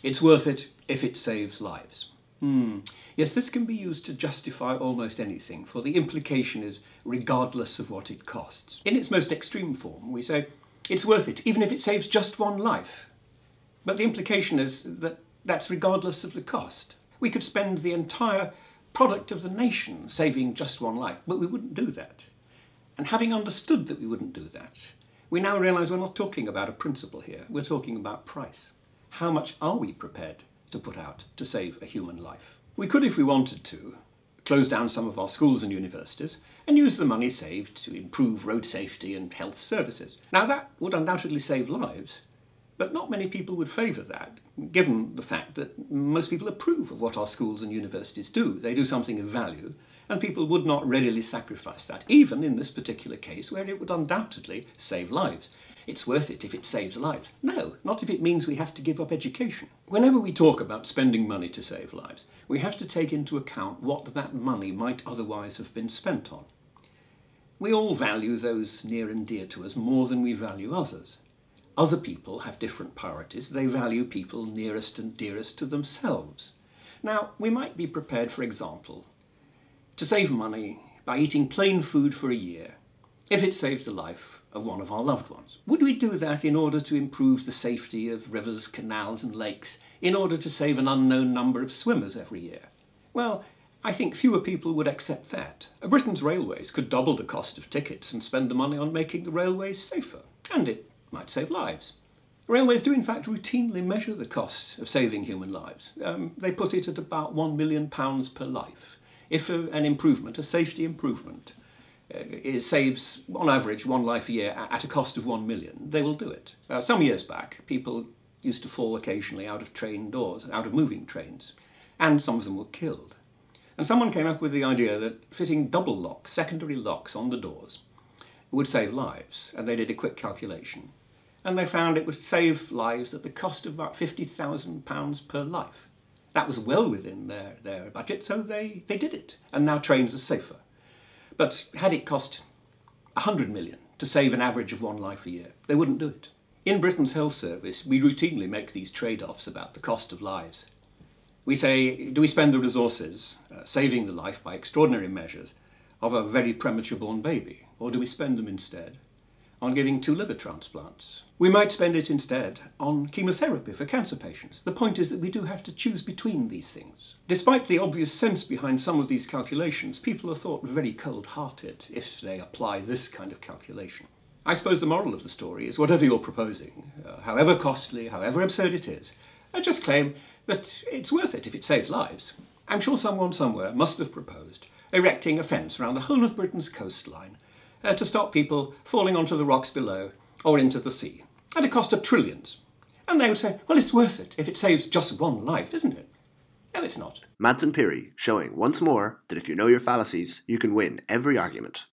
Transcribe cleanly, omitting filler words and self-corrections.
It's worth it if it saves lives. Yes, this can be used to justify almost anything, for the implication is regardless of what it costs. In its most extreme form, we say, it's worth it even if it saves just one life. But the implication is that that's regardless of the cost. We could spend the entire product of the nation saving just one life, but we wouldn't do that. And having understood that we wouldn't do that, we now realise we're not talking about a principle here, we're talking about price. How much are we prepared to put out to save a human life? We could, if we wanted to, close down some of our schools and universities and use the money saved to improve road safety and health services. Now that would undoubtedly save lives, but not many people would favour that, given the fact that most people approve of what our schools and universities do. They do something of value, and people would not readily sacrifice that, even in this particular case where it would undoubtedly save lives. It's worth it if it saves lives. No, not if it means we have to give up education. Whenever we talk about spending money to save lives, we have to take into account what that money might otherwise have been spent on. We all value those near and dear to us more than we value others. Other people have different priorities. They value people nearest and dearest to themselves. Now, we might be prepared, for example, to save money by eating plain food for a year if it saved the life of one of our loved ones. Would we do that in order to improve the safety of rivers, canals and lakes, in order to save an unknown number of swimmers every year? Well, I think fewer people would accept that. Britain's railways could double the cost of tickets and spend the money on making the railways safer, and it might save lives. Railways do in fact routinely measure the cost of saving human lives. They put it at about £1 million per life. If an improvement, a safety improvement, it saves on average one life a year at a cost of 1 million, they will do it. Some years back, people used to fall occasionally out of train doors, out of moving trains, and some of them were killed. And someone came up with the idea that fitting double locks, secondary locks on the doors, would save lives, and they did a quick calculation. And they found it would save lives at the cost of about £50,000 per life. That was well within their budget, so they did it, and now trains are safer. But had it cost 100 million to save an average of one life a year, they wouldn't do it. In Britain's health service, we routinely make these trade-offs about the cost of lives. We say, do we spend the resources saving the life by extraordinary measures of a very premature born baby, or do we spend them instead on giving 2 liver transplants? We might spend it instead on chemotherapy for cancer patients. The point is that we do have to choose between these things. Despite the obvious sense behind some of these calculations, people are thought very cold-hearted if they apply this kind of calculation. I suppose the moral of the story is whatever you're proposing, however costly, however absurd it is, just claim that it's worth it if it saves lives. I'm sure someone somewhere must have proposed erecting a fence around the whole of Britain's coastline to stop people falling onto the rocks below or into the sea, at a cost of trillions. And they would say, well, it's worth it if it saves just one life, isn't it? No, it's not. Madsen Pirie showing once more that if you know your fallacies, you can win every argument.